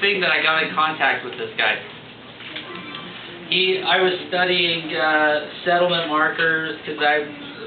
thing that I got in contact with this guy. I was studying settlement markers because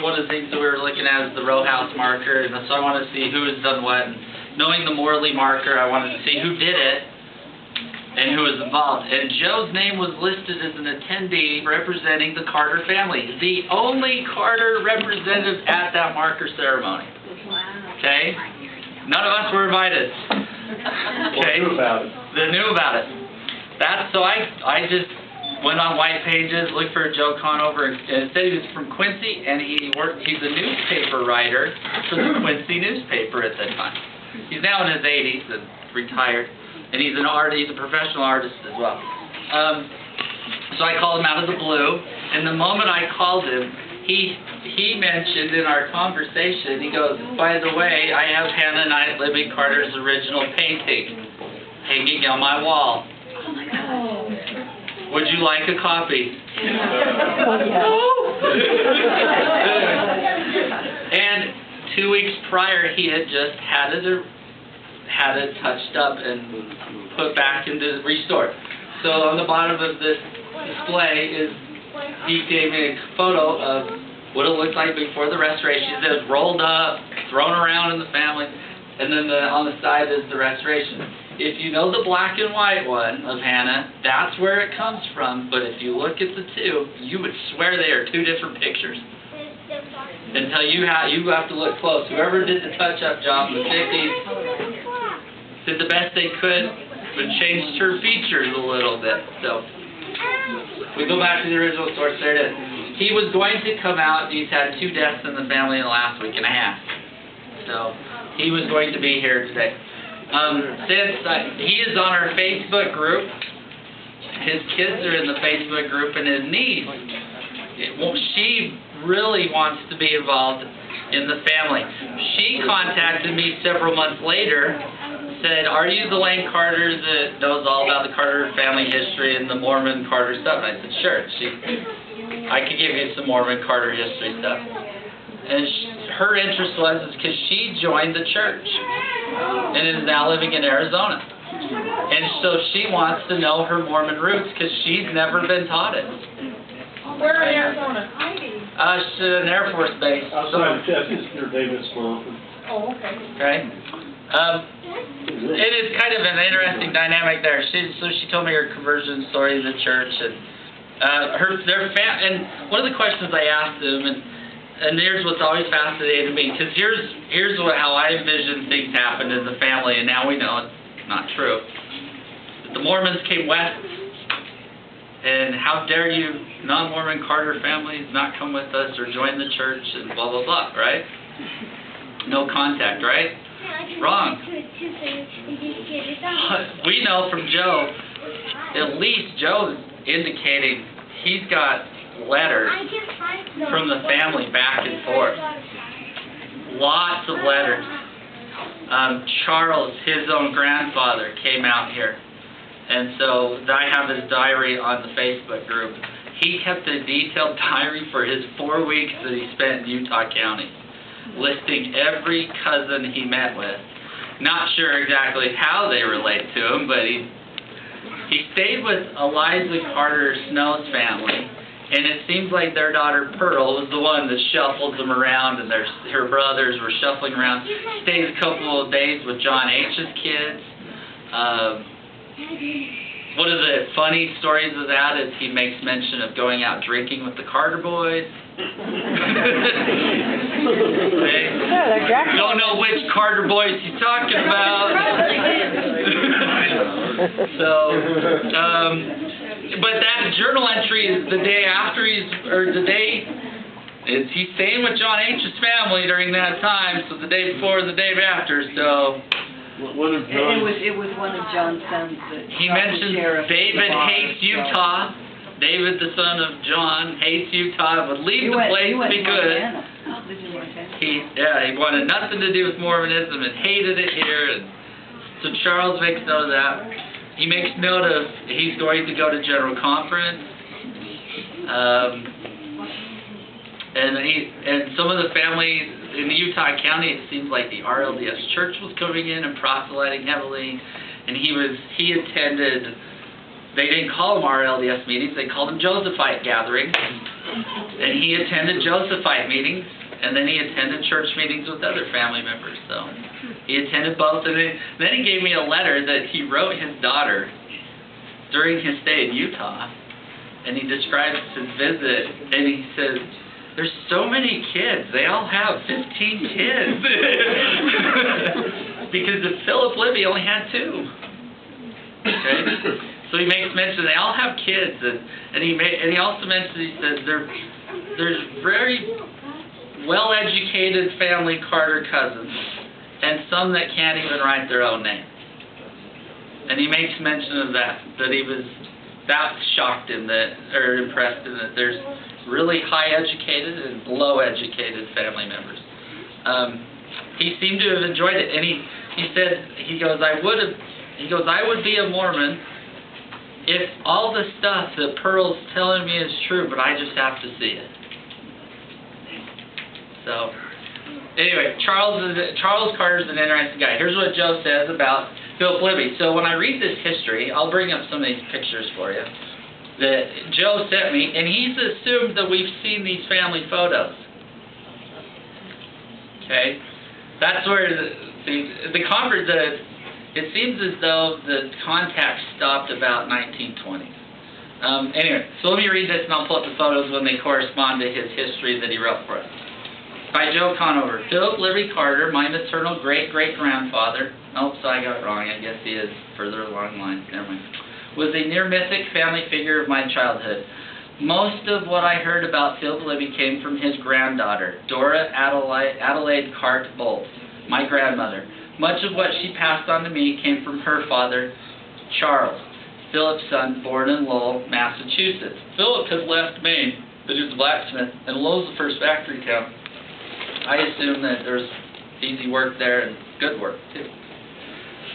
one of the things that we were looking at is the row house marker, and so I wanted to see who has done what. And knowing the Morley marker, I wanted to see who did it and who was involved. And Joe's name was listed as an attendee representing the Carter family, the only Carter representative at that marker ceremony. Okay? None of us were invited. Okay? Well, knew about it. They knew about it. So I just went on White Pages, looked for Joe Conover, and it said he was from Quincy, and he's a newspaper writer for the Quincy newspaper at that time. He's now in his 80s and retired, and he's a professional artist as well. So I called him out of the blue, and the moment I called him, he mentioned in our conversation, he goes, by the way, I have Hannah Knight Libby Carter's original painting hanging on my wall. Oh my God. Would you like a copy? And 2 weeks prior, he had just had it touched up and put back into restored. So on the bottom of this display he gave me a photo of what it looked like before the restoration. It was rolled up, thrown around in the family, and then on the side is the restoration. If you know the black and white one of Hannah, that's where it comes from, but if you look at the two, you would swear they are two different pictures. Until you have to look close. Whoever did the touch-up job in the 50s did the best they could, but changed her features a little bit. So, we go back to the original source, there it is. He was going to come out, he's had 2 deaths in the family in the last week and a half. So, he was going to be here today. He is on our Facebook group, his kids are in the Facebook group, and his niece, she really wants to be involved in the family. She contacted me several months later, said, are you the Layne Carter that knows all about the Carter family history and the Mormon Carter stuff? And I said, sure. I could give you some Mormon Carter history stuff. And her interest was because she joined the church and is now living in Arizona. And so she wants to know her Mormon roots because she's never been taught it. Where in Arizona? She's at an Air Force base. Outside of Texas, near Davis Mountain. Oh, okay. Okay. It is kind of an interesting dynamic there. So she told me her conversion story to the church, and and one of the questions I asked them, and here's what's always fascinated me, because here's how I envision things happen in the family, and now we know it's not true. The Mormons came west, and how dare you, non-Mormon Carter families, not come with us or join the church and blah, blah, blah, right? No contact, right? Wrong. We know from Joe, at least Joe's indicating he's got letters from the family back and forth. Lots of letters. Charles, his own grandfather, came out here. And so I have his diary on the Facebook group. He kept a detailed diary for his 4 weeks that he spent in Utah County, listing every cousin he met with. Not sure exactly how they relate to him, but he stayed with Eliza Carter Snow's family, and it seems like their daughter Pearl was the one that shuffled them around, and her brothers were shuffling around. Stayed a couple of days with John H.'s kids. One of the funny stories of that is he makes mention of going out drinking with the Carter boys. Don't know which Carter boys he's talking about. But that journal entry is the day after he's staying with John H.'s family during that time, so the day before and the day after, so. It was one of John's sons that he mentions David hates Utah. David, the son of John, hates Utah, would leave the place if he could. He wanted nothing to do with Mormonism and hated it here. And so Charles makes note of that. He makes note of he's going to go to General Conference. And some of the families in Utah County, it seems like the RLDS Church was coming in and proselyting heavily. and he attended. They didn't call them RLDS meetings; they called them Josephite gatherings, and he attended Josephite meetings, and then he attended church meetings with other family members. So he attended both, and then he gave me a letter that he wrote his daughter during his stay in Utah, and he describes his visit, and he says, "There's so many kids. They all have 15 kids." Because Philip Libby only had 2. Okay? So he makes mention they all have kids, and he also mentions, he says there's very well-educated family Carter cousins, and some that can't even write their own name. And he makes mention of that he was that shocked in that, or impressed in that there's really high educated and low educated family members. He seemed to have enjoyed it, and he goes I would be a Mormon if all the stuff that Pearl's telling me is true, but I just have to see it. So, anyway, Charles Carter's an interesting guy. Here's what Joe says about Philip Libby. So when I read this history, I'll bring up some of these pictures for you that Joe sent me, and he's assumed that we've seen these family photos. Okay? That's where the conference, it seems as though the contact stopped about 1920. Anyway, so let me read this and I'll pull up the photos when they correspond to his history that he wrote for us. By Joe Conover. Philip Libby Carter, my maternal great-great-grandfather, oh, so I got it wrong, I guess he is further along the line, never mind, was a near-mythic family figure of my childhood. Most of what I heard about Philip Libby came from his granddaughter, Dora Adelaide Cart Bolt, my grandmother. Much of what she passed on to me came from her father, Charles, Philip's son, born in Lowell, Massachusetts. Philip has left Maine, but he was a blacksmith, and Lowell's the first factory town. I assume that there's easy work there and good work, too.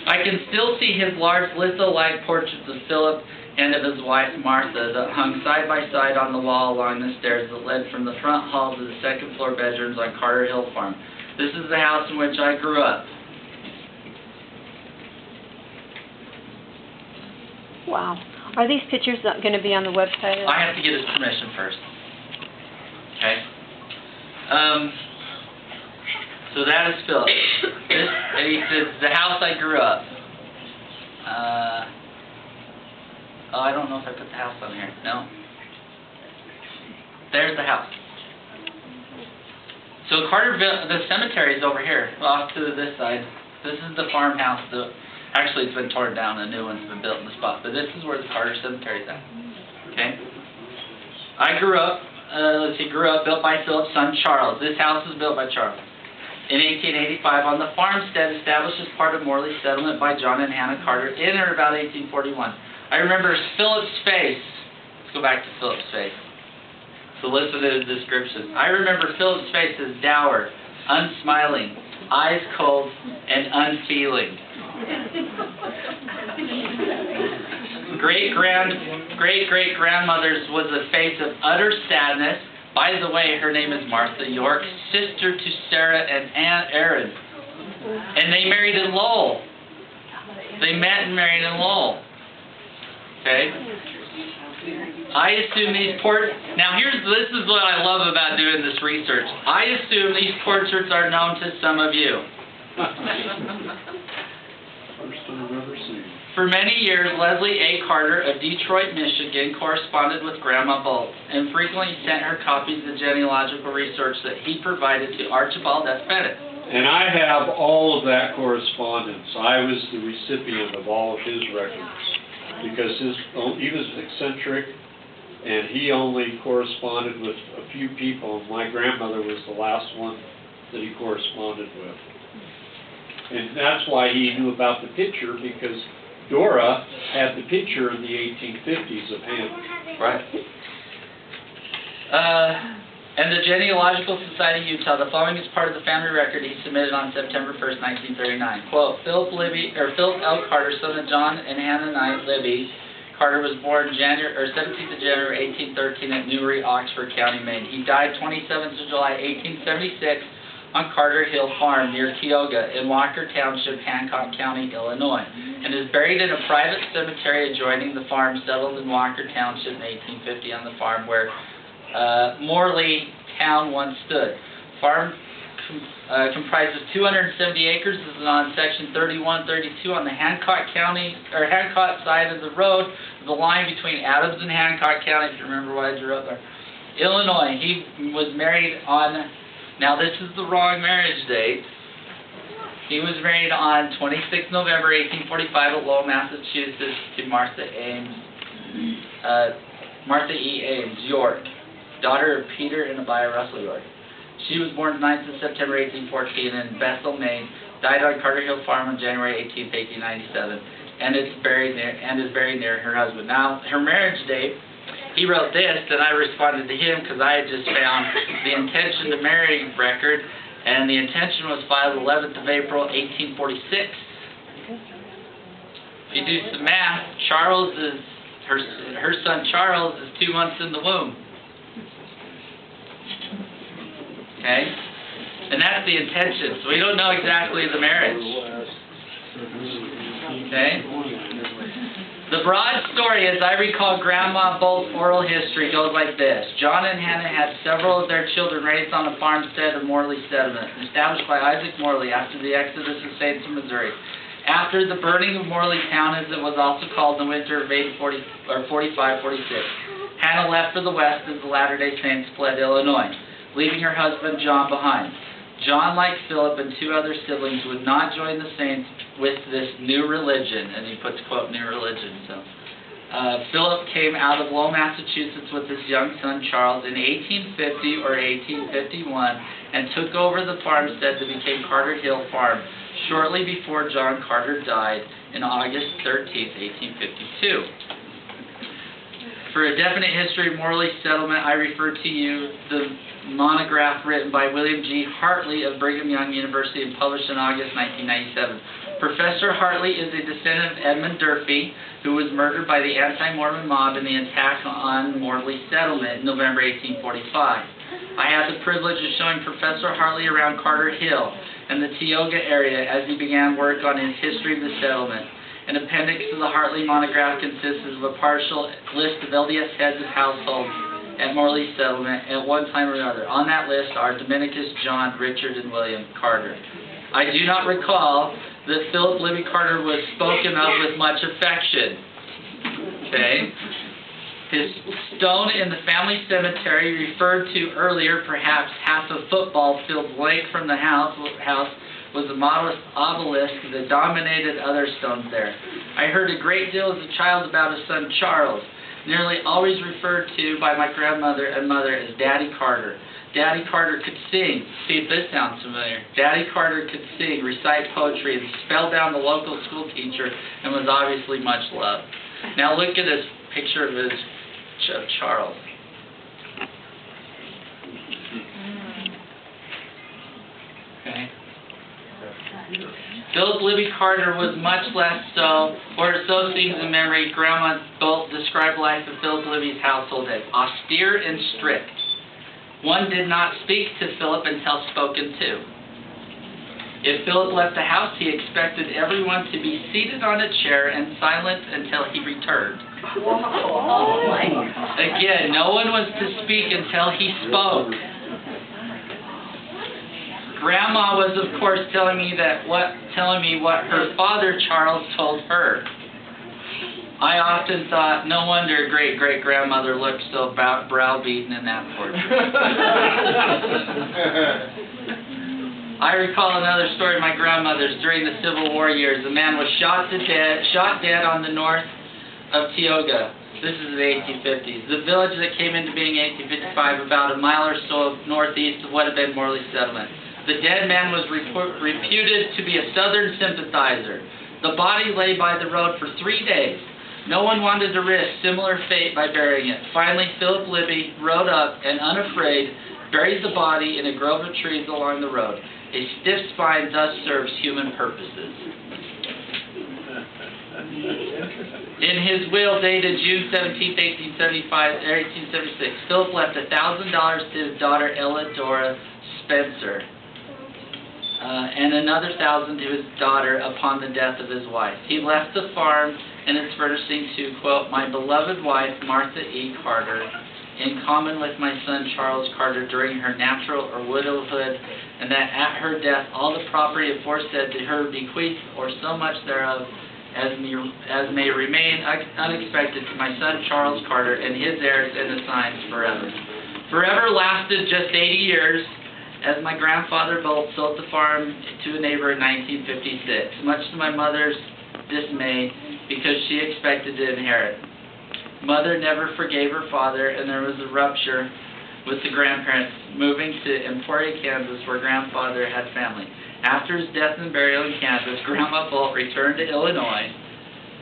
I can still see his large litho-like portraits of Philip and of his wife, Martha, that hung side by side on the wall along the stairs that led from the front hall to the second-floor bedrooms on Carter Hill Farm. This is the house in which I grew up. Wow. Are these pictures going to be on the website? I have to get his permission first. Okay? So that is Philip. And he says, the house I grew up. Oh, I don't know if I put the house on here. No? There's the house. So Carterville, the cemetery is over here, off to this side. This is the farmhouse. Actually, it's been torn down. A new one's been built in the spot. But this is where the Carter Cemetery is at. Okay? I grew up, grew up built by Philip's son, Charles. This house was built by Charles. In 1885, on the farmstead established as part of Morley settlement by John and Hannah Carter in or about 1841. I remember Philip's face. Let's go back to Philip's face. So listen to his description. I remember Philip's face as dour, unsmiling, eyes cold, and unfeeling. Great-great-grandmother's was a face of utter sadness. By the way, her name is Martha York, sister to Sarah and Aunt Erin. And they married in Lowell. They met and married in Lowell. Okay? I assume these now this is what I love about doing this research. I assume these portraits are known to some of you. First time I've ever seen. For many years, Leslie A. Carter of Detroit, Michigan, corresponded with Grandma Bolt and frequently sent her copies of genealogical research that he provided to Archibald S. Bennett. And I have all of that correspondence. I was the recipient of all of his records because he was eccentric and he only corresponded with a few people. My grandmother was the last one that he corresponded with. And that's why he knew about the picture, because Dora had the picture in the 1850s of him. Right. And the Genealogical Society of Utah, the following is part of the family record he submitted on September 1st, 1939. Quote, Philip L. Carter, son of John and Hannah Knight Libby Carter, was born 17th of January, 1813 at Newry, Oxford County, Maine. He died 27th of July, 1876 on Carter Hill Farm near Tioga in Walker Township, Hancock County, Illinois, and is buried in a private cemetery adjoining the farm settled in Walker Township in 1850 on the farm where Morley Town once stood. Farm comprises 270 acres. This is on section 3132 on the Hancock side of the road, the line between Adams and Hancock County, if you remember why I drew up there. Illinois. He was married on, now this is the wrong marriage date. He was married on 26 November 1845 at Lowell, Massachusetts to Martha E. Ames, York, daughter of Peter and Abiah Russell York. She was born 9th of September 1814 in Bethel, Maine, died on Carter Hill Farm on January 18, 1897, and is buried near her husband. Now, her marriage date, he wrote this, and I responded to him because I had just found the intention to marry record, and the intention was filed 11th of April, 1846. If you do some math, Charles is, her son Charles is 2 months in the womb. Okay? And that's the intention. So we don't know exactly the marriage. Okay? The broad story, as I recall Grandma Bolt's oral history, goes like this. John and Hannah had several of their children raised on the farmstead of Morley Settlement, established by Isaac Morley after the exodus of Saints in Missouri. After the burning of Morley Town, as it was also called in the winter of 1845-46, Hannah left for the west as the Latter-day Saints fled Illinois, leaving her husband John behind. John, like Philip and 2 other siblings, would not join the Saints with this new religion, and he puts, quote, new religion. So, Philip came out of Lowell, Massachusetts with his young son Charles in 1850 or 1851 and took over the farmstead that became Carter Hill Farm shortly before John Carter died in August 13, 1852. For a definite history of Morley Settlement, I refer to you the monograph written by William G. Hartley of Brigham Young University and published in August 1997. Professor Hartley is a descendant of Edmund Durfee, who was murdered by the anti-Mormon mob in the attack on Morley Settlement in November 1845. I had the privilege of showing Professor Hartley around Carter Hill and the Tioga area as he began work on his history of the settlement. An appendix to the Hartley monograph consists of a partial list of LDS heads of households at Morley Settlement at one time or another. On that list are Dominicus, John, Richard, and William Carter. I do not recall that Philip Libby Carter was spoken of with much affection. Okay? His stone in the family cemetery referred to earlier, perhaps half a football field blank from the house was a modest obelisk that dominated other stones there. I heard a great deal as a child about his son Charles, nearly always referred to by my grandmother and mother as Daddy Carter. Daddy Carter could sing. See if this sounds familiar. Daddy Carter could sing, recite poetry, and spell down the local school teacher, and was obviously much loved. Now look at this picture of Charles. Okay. Philip Libby Carter was much less so, or so seems in memory. Grandma both described life of Philip Libby's household as austere and strict. One did not speak to Philip until spoken to. If Philip left the house, he expected everyone to be seated on a chair and silent until he returned. Again, no one was to speak until he spoke. Grandma was, of course, telling me what her father Charles told her. I often thought, no wonder great-great-grandmother looked so browbeaten in that portrait. I recall another story of my grandmother's during the Civil War years. A man was shot dead on the north of Tioga. This is the 1850s. The village that came into being in 1855, about a mile or so northeast of what had been Morley Settlement. The dead man was reputed to be a Southern sympathizer. The body lay by the road for 3 days. No one wanted to risk similar fate by burying it. Finally, Philip Libby rode up and, unafraid, buried the body in a grove of trees along the road. A stiff spine thus serves human purposes. In his will dated June 17, 1876, Philip left $1,000 to his daughter Ella Dora Spencer. and another 1,000 to his daughter upon the death of his wife. He left the farm and its furnishing to, quote, my beloved wife, Martha E. Carter, in common with my son Charles Carter during her natural or widowhood, and that at her death all the property aforesaid to her bequeathed, or so much thereof, as may remain unexpected to my son Charles Carter and his heirs and assigns forever. Forever lasted just 80 years, as my grandfather Bolt sold the farm to a neighbor in 1956, much to my mother's dismay, because she expected to inherit. Mother never forgave her father, and there was a rupture with the grandparents, moving to Emporia, Kansas, where grandfather had family. After his death and burial in Kansas, Grandma Bolt returned to Illinois,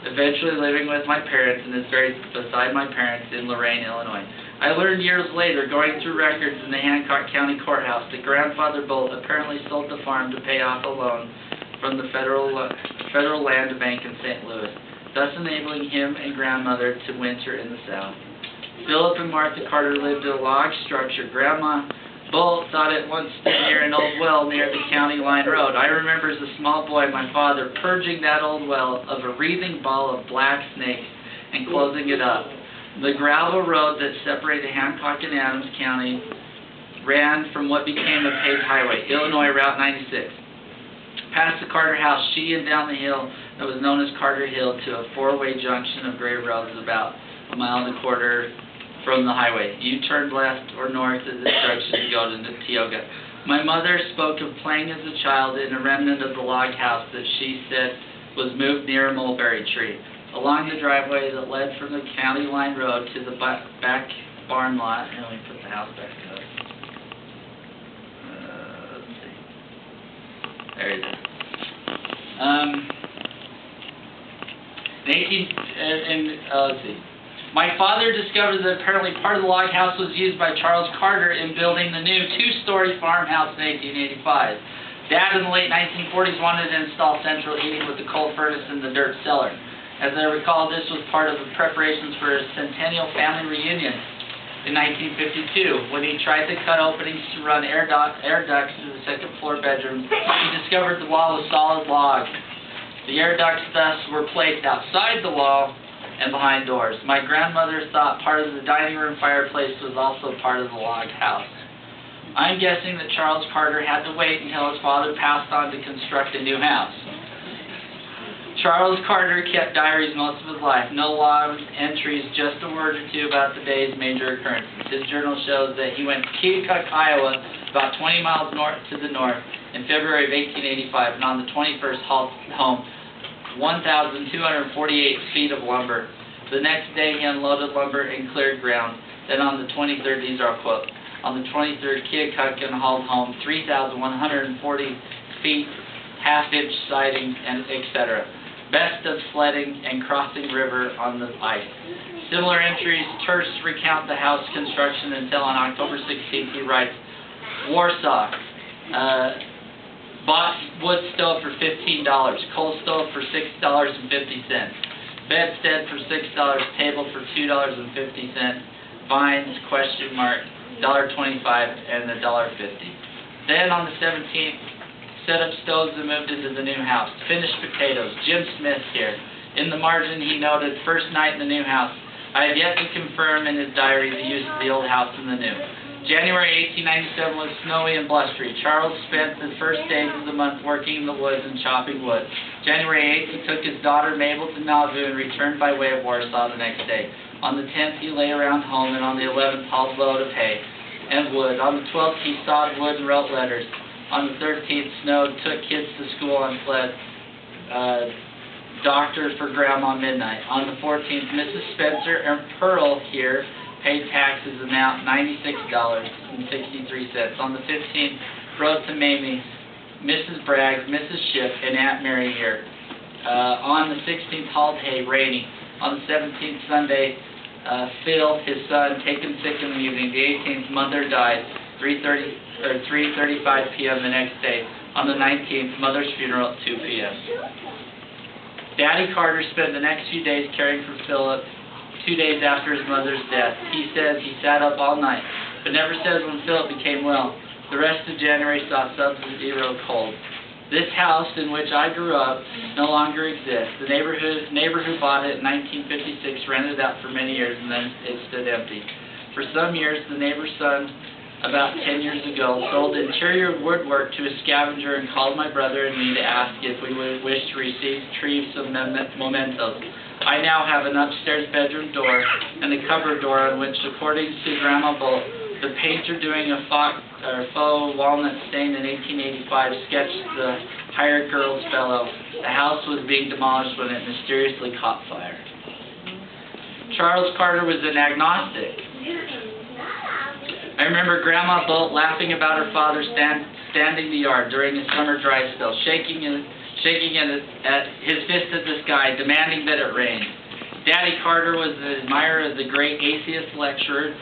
eventually living with my parents and is buried beside my parents in Lorain, Illinois. I learned years later, going through records in the Hancock County Courthouse, that Grandfather Bolt apparently sold the farm to pay off a loan from the Federal Land Bank in St. Louis, thus enabling him and grandmother to winter in the South. Philip and Martha Carter lived in a log structure. Grandma Bolt thought it once stood near an old well near the county line road. I remember as a small boy my father purging that old well of a wreathing ball of black snakes and closing it up. The gravel road that separated Hancock and Adams County ran from what became a paved highway, Illinois Route 96. Past the Carter house, she and down the hill that was known as Carter Hill to a four-way junction of grade roads about 1.25 miles from the highway. You turned left or north as instructions to go to Tioga. My mother spoke of playing as a child in a remnant of the log house that she said was moved near a mulberry tree. Along the driveway that led from the county line road to the back barn lot. Here, let me put the house back up. Let's see. There it is. Let's see. My father discovered that apparently part of the log house was used by Charles Carter in building the new two-story farmhouse in 1885. Dad in the late 1940s wanted to install central heating with the coal furnace in the dirt cellar. As I recall, this was part of the preparations for his centennial family reunion in 1952. When he tried to cut openings to run air ducts through the second floor bedrooms, he discovered the wall was solid log. The air ducts thus were placed outside the wall and behind doors. My grandmother thought part of the dining room fireplace was also part of the log house. I'm guessing that Charles Carter had to wait until his father passed on to construct a new house. Charles Carter kept diaries most of his life. No log entries, just a word or two about the day's major occurrences. His journal shows that he went to Keokuk, Iowa, about 20 miles to the north, in February of 1885, and on the 21st hauled home 1,248 feet of lumber. The next day he unloaded lumber and cleared ground. Then on the 23rd, these are quotes, on the 23rd, Keokuk and hauled home 3,140 feet, half-inch siding, and etc. Best of sledding and crossing river on the ice. Similar entries terse recount the house construction until on October 16th he writes, Warsaw, bought wood stove for $15, coal stove for $6.50, bedstead for $6, table for $2.50, vines, $1.25, and $1.50. Then on the 17th, set up stoves and moved into the new house. Finished potatoes. Jim Smith here. In the margin he noted, first night in the new house. I have yet to confirm in his diary the use of the old house and the new. January 1897 was snowy and blustery. Charles spent the first days of the month working in the woods and chopping wood. January 8th he took his daughter Mabel to Nauvoo and returned by way of Warsaw the next day. On the 10th he lay around home, and on the 11th hauled load of hay and wood. On the 12th he sawed wood and wrote letters. On the 13th, snowed, took kids to school on sled, doctor for Grandma midnight. On the 14th, Mrs. Spencer and Pearl here paid taxes amount $96.63. On the 15th, wrote to Mamie, Mrs. Bragg, Mrs. Shipp, and Aunt Mary here. On the 16th, hauled hay, rainy. On the 17th, Sunday, Phil, his son, taken sick in the evening. The 18th, mother died. 3:35 p.m. the next day. On the 19th, mother's funeral at 2 p.m. Daddy Carter spent the next few days caring for Philip, 2 days after his mother's death. He says he sat up all night, but never says when Philip became well. The rest of January saw sub-zero cold. This house in which I grew up no longer exists. The neighbor who bought it in 1956 rented it out for many years, and then it stood empty. For some years, the neighbor's son, about 10 years ago, sold interior woodwork to a scavenger and called my brother and me to ask if we would wish to retrieve some mementos. I now have an upstairs bedroom door and a cupboard door on which, according to Grandma Bolt, the painter doing a faux walnut stain in 1885 sketched the hired girl's fellow. The house was being demolished when it mysteriously caught fire. Charles Carter was an agnostic. I remember Grandma Bolt laughing about her father standing the yard during a summer dry spell, shaking at his fist at the sky, demanding that it rain. Daddy Carter was an admirer of the great atheist lecturer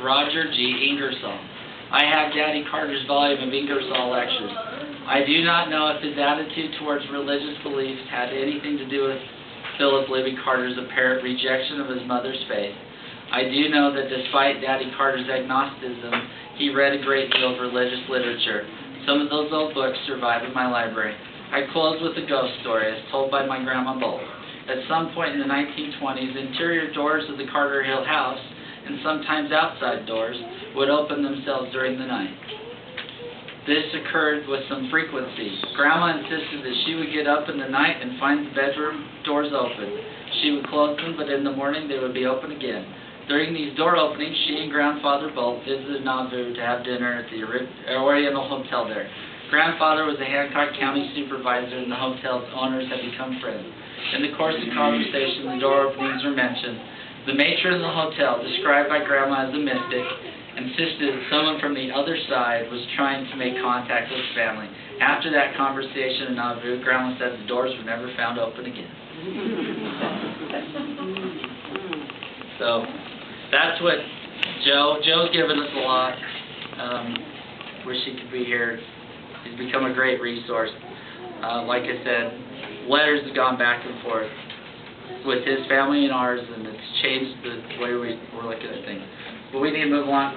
Roger G. Ingersoll. I have Daddy Carter's volume of Ingersoll lectures. I do not know if his attitude towards religious beliefs had anything to do with Philip Libby Carter's apparent rejection of his mother's faith. I do know that despite Daddy Carter's agnosticism, he read a great deal of religious literature. Some of those old books survive in my library. I close with a ghost story as told by my Grandma Bolt. At some point in the 1920s, interior doors of the Carter Hill house, and sometimes outside doors, would open themselves during the night. This occurred with some frequency. Grandma insisted that she would get up in the night and find the bedroom doors open. She would close them, but in the morning they would be open again. During these door openings, she and Grandfather Bolt visited Nauvoo to have dinner at the Oriental Hotel there. Grandfather was a Hancock County supervisor, and the hotel's owners had become friends. In the course of conversation, the door openings were mentioned. The matron of the hotel, described by Grandma as a mystic, insisted that someone from the other side was trying to make contact with the family. After that conversation in Nauvoo, Grandma said the doors were never found open again. So, that's what Joe's given us a lot. Wish he could be here. He's become a great resource. Like I said, letters have gone back and forth with his family and ours, and it's changed the way we're looking at things. But we need to move on.